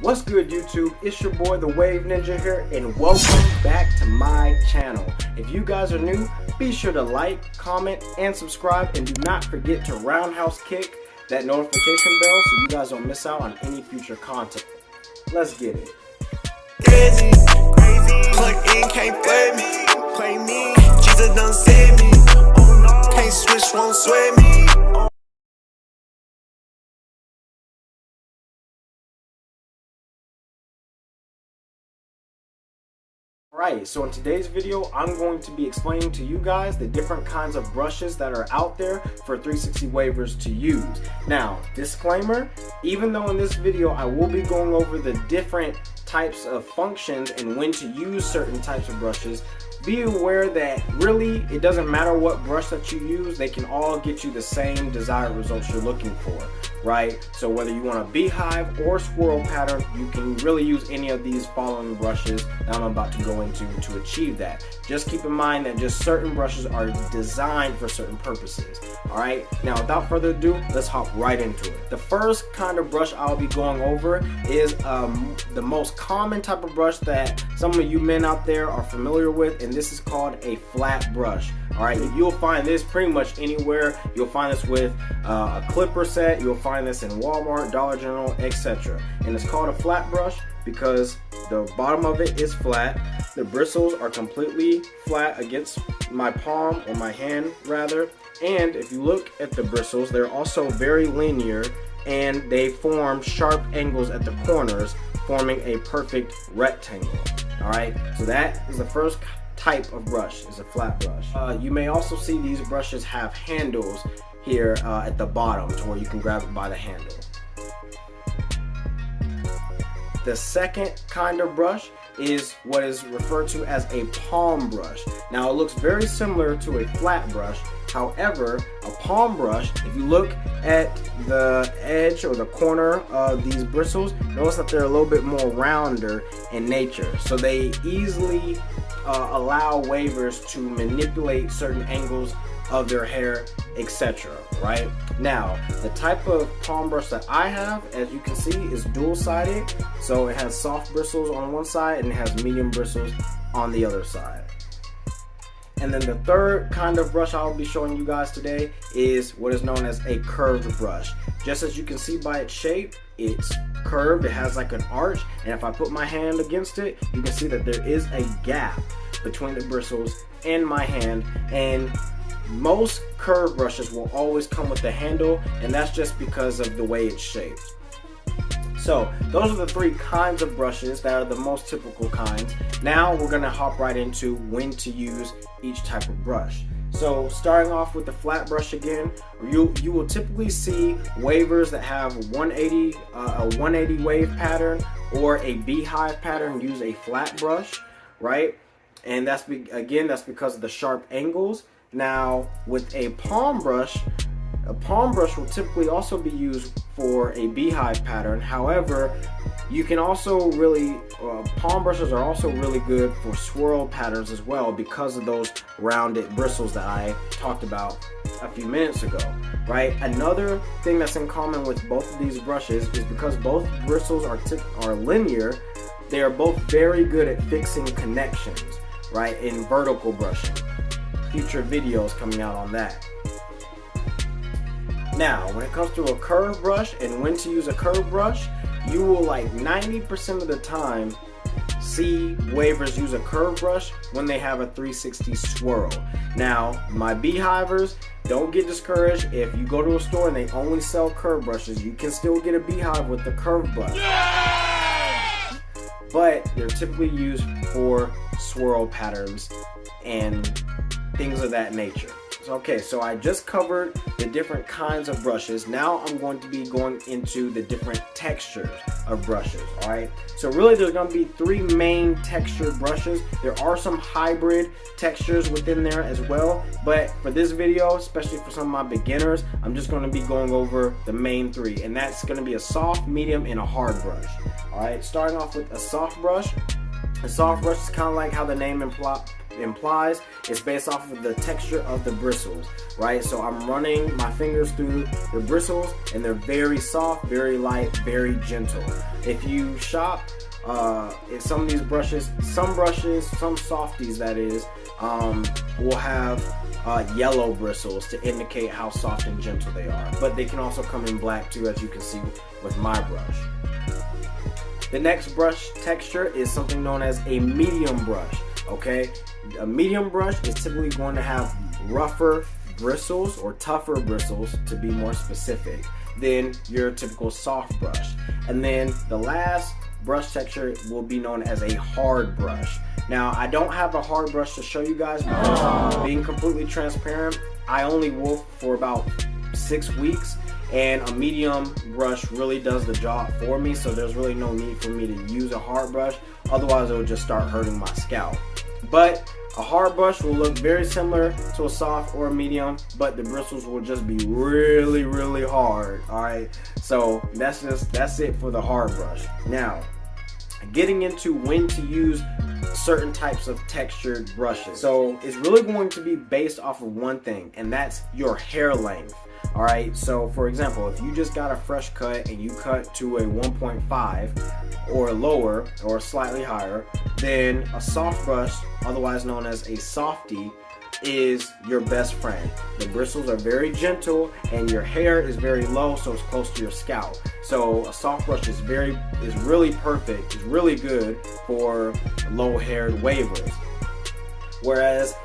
What's good, YouTube? It's your boy the Wave Ninja here, and welcome back to my channel. If you guys are new, be sure to like, comment, and subscribe, and do not forget to roundhouse kick that notification bell so you guys don't miss out on any future content. Let's get it. Crazy, plug in, can't play me, Jesus done save me, oh no, can't switch, won't sway me. Alright, so in today's video, I'm going to be explaining to you guys the different kinds of brushes that are out there for 360 wavers to use. Now, disclaimer, even though in this video I will be going over the different types of functions and when to use certain types of brushes, be aware that really it doesn't matter what brush that you use, they can all get you the same desired results you're looking for, right? So whether you want a beehive or swirl pattern, you can really use any of these following brushes that I'm about to go into to achieve that. Just keep in mind that just certain brushes are designed for certain purposes. Alright, now without further ado, let's hop right into it. The first kind of brush I'll be going over is the most common type of brush that some of you men out there are familiar with, and this is called a flat brush. Alright, you'll find this pretty much anywhere. You'll find this with a clipper set, you'll find this in Walmart, Dollar General, etc. And it's called a flat brush because the bottom of it is flat. The bristles are completely flat against my palm, or my hand rather. And if you look at the bristles, they're also very linear and they form sharp angles at the corners, forming a perfect rectangle. Alright, so that is the first type of brush, is a flat brush. You may also see these brushes have handles here at the bottom to where you can grab it by the handle. The second kind of brush is what is referred to as a palm brush. Now it looks very similar to a flat brush. However, a palm brush, if you look at the edge or the corner of these bristles, notice that they're a little bit more rounder in nature. So they easily allow wavers to manipulate certain angles of their hair, etc. Right? Now, the type of palm brush that I have, as you can see, is dual-sided. So it has soft bristles on one side and it has medium bristles on the other side. And then the third kind of brush I'll be showing you guys today is what is known as a curved brush. Just as you can see by its shape, it's curved, it has like an arch, and if I put my hand against it, you can see that there is a gap between the bristles and my hand. And most curved brushes will always come with the handle, and that's just because of the way it's shaped. So those are the three kinds of brushes that are the most typical kinds. Now we're going to hop right into when to use each type of brush. So starting off with the flat brush again, you will typically see wavers that have a 180 wave pattern or a beehive pattern use a flat brush, right? And that's because of the sharp angles. Now with a palm brush will typically also be used for a beehive pattern. However, you can also palm brushes are also really good for swirl patterns as well because of those rounded bristles that I talked about a few minutes ago, right? Another thing that's in common with both of these brushes is because both bristles are linear, they are both very good at fixing connections, right, in vertical brushing. Future videos coming out on that. Now, when it comes to a curved brush and when to use a curved brush, you will like 90% of the time see wavers use a curved brush when they have a 360 swirl. Now, my beehivers, don't get discouraged. If you go to a store and they only sell curved brushes, you can still get a beehive with the curved brush. Yeah! But they're typically used for swirl patterns and things of that nature. Okay, so I just covered the different kinds of brushes. Now I'm going to be going into the different textures of brushes, alright? So really there's going to be three main textured brushes. There are some hybrid textures within there as well, but for this video, especially for some of my beginners, I'm just going to be going over the main three, and that's going to be a soft, medium, and a hard brush. Alright, starting off with a soft brush. A soft brush is kind of like how the name implies, it's based off of the texture of the bristles, right? So I'm running my fingers through the bristles, and they're very soft, very light, very gentle. If you shop in some of these brushes, some softies that is, will have yellow bristles to indicate how soft and gentle they are, but they can also come in black too, as you can see with my brush. The next brush texture is something known as a medium brush. Okay, a medium brush is typically going to have rougher bristles, or tougher bristles to be more specific, than your typical soft brush. And then the last brush texture will be known as a hard brush. Now, I don't have a hard brush to show you guys because, being completely transparent, I only wolf for about 6 weeks, and a medium brush really does the job for me, so there's really no need for me to use a hard brush, otherwise it will just start hurting my scalp. But a hard brush will look very similar to a soft or a medium, but the bristles will just be really, really hard. Alright, so that's it for the hard brush. Now, getting into when to use certain types of textured brushes. So it's really going to be based off of one thing, and that's your hair length. Alright, so for example, if you just got a fresh cut and you cut to a 1.5 or lower or slightly higher, then a soft brush, otherwise known as a softie, is your best friend. The bristles are very gentle and your hair is very low, so it's close to your scalp. So a soft brush is really perfect, is really good for low-haired wavers. Whereas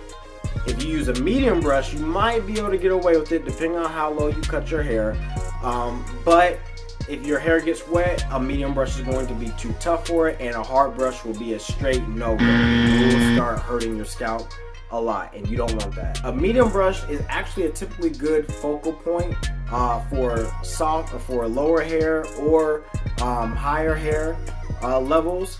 if you use a medium brush, you might be able to get away with it depending on how low you cut your hair. But if your hair gets wet, a medium brush is going to be too tough for it, and a hard brush will be a straight no-go. It will start hurting your scalp a lot, and you don't want that. A medium brush is actually a typically good focal point for lower hair or higher hair levels,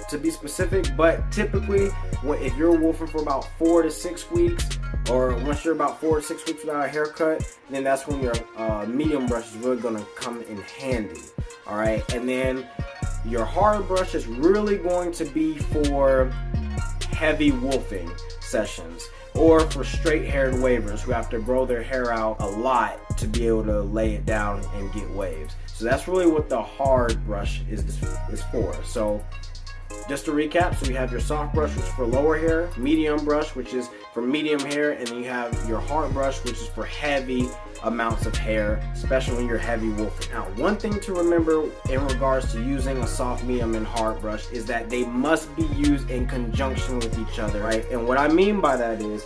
to be specific. But typically, if you're wolfing for about 4 to 6 weeks, or once you're about 4 to 6 weeks without a haircut, then that's when your medium brush is really going to come in handy. All right, and then your hard brush is really going to be for heavy wolfing sessions, or for straight-haired wavers who have to grow their hair out a lot to be able to lay it down and get waves. So that's really what the hard brush is for. So just to recap, so you have your soft brush, which is for lower hair, medium brush, which is for medium hair, and then you have your hard brush, which is for heavy amounts of hair, especially when you're heavy wolfing. Now, one thing to remember in regards to using a soft, medium, and hard brush is that they must be used in conjunction with each other, right? And what I mean by that is,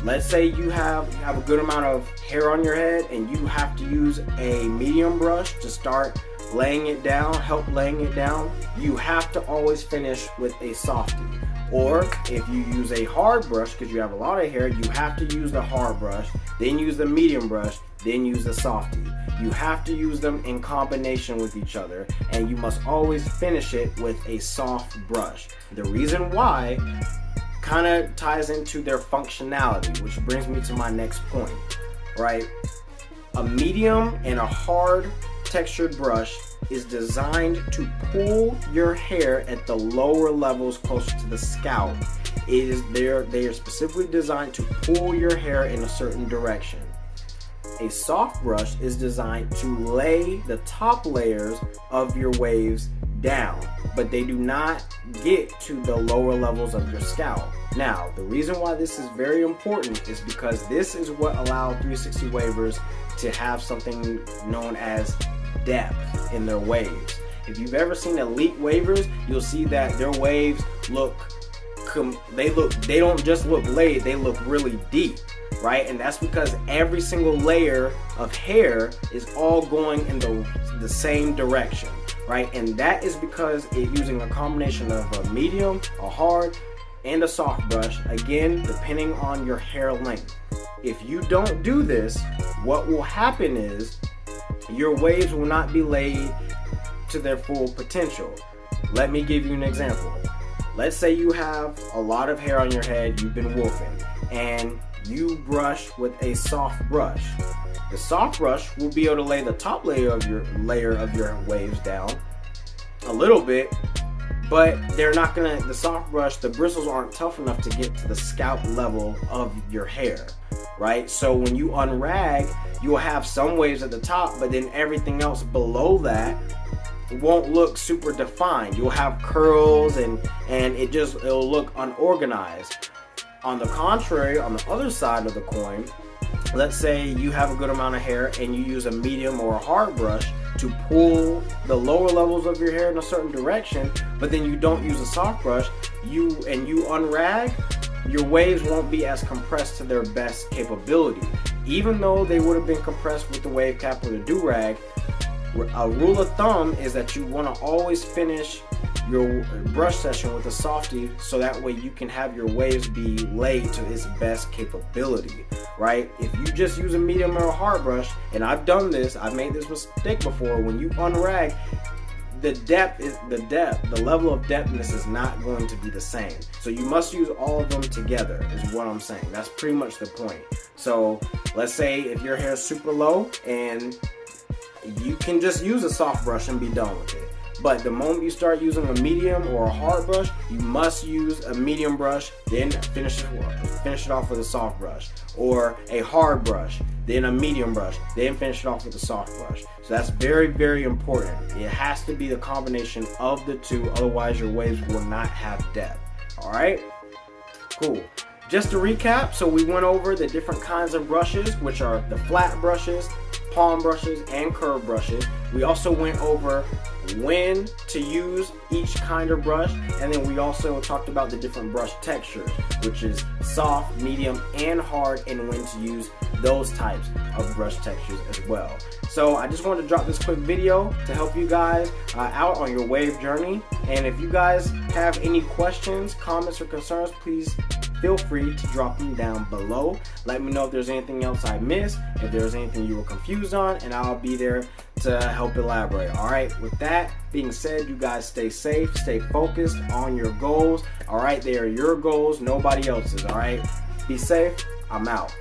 let's say you have a good amount of hair on your head and you have to use a medium brush to start laying it down, you have to always finish with a softie. Or if you use a hard brush because you have a lot of hair, you have to use the hard brush, then use the medium brush, then use the softie. You have to use them in combination with each other, and you must always finish it with a soft brush. The reason why kind of ties into their functionality, which brings me to my next point, right? A medium and a hard textured brush is designed to pull your hair at the lower levels closer to the scalp. They are specifically designed to pull your hair in a certain direction. A soft brush is designed to lay the top layers of your waves down, but they do not get to the lower levels of your scalp. Now, the reason why this is very important is because this is what allowed 360 wavers to have something known as depth in their waves. If you've ever seen elite wavers, you'll see that their waves they don't just look laid, they look really deep, right? And that's because every single layer of hair is all going in the same direction, right? And that is because using a combination of a medium, a hard, and a soft brush, again, depending on your hair length. If you don't do this, what will happen is your waves will not be laid to their full potential. Let me give you an example. Let's say you have a lot of hair on your head, you've been wolfing, and you brush with a soft brush. The soft brush will be able to lay the top layer of your waves down a little bit, but they're not gonna, the soft brush, the bristles aren't tough enough to get to the scalp level of your hair, right? So when you unrag, you'll have some waves at the top, but then everything else below that won't look super defined. You'll have curls and it'll look unorganized. On the contrary, on the other side of the coin, let's say you have a good amount of hair and you use a medium or a hard brush to pull the lower levels of your hair in a certain direction, but then you don't use a soft brush, you unrag, your waves won't be as compressed to their best capability. Even though they would have been compressed with the wave cap or the do-rag, a rule of thumb is that you want to always finish your brush session with a softie, so that way you can have your waves be laid to its best capability, right? If you just use a medium or a hard brush, and I've done this, I've made this mistake before, when you unrag, the level of depthness is not going to be the same. So you must use all of them together, is what I'm saying. That's pretty much the point. So let's say if your hair is super low, and you can just use a soft brush and be done with it. But the moment you start using a medium or a hard brush, you must use a medium brush, then finish it off with a soft brush. Or a hard brush, then a medium brush, then finish it off with a soft brush. So that's very, very important. It has to be the combination of the two, otherwise your waves will not have depth. Alright? Cool. Just to recap, so we went over the different kinds of brushes, which are the flat brushes, palm brushes, and curved brushes. We also went over when to use each kind of brush, and then we also talked about the different brush textures, which is soft, medium, and hard, and when to use those types of brush textures as well. So I just wanted to drop this quick video to help you guys out on your wave journey. And if you guys have any questions, comments, or concerns, please feel free to drop them down below. Let me know if there's anything else I missed, if there's anything you were confused on, and I'll be there to help elaborate. Alright, with that being said, you guys stay safe, stay focused on your goals. Alright, they are your goals, nobody else's. Alright, be safe. I'm out.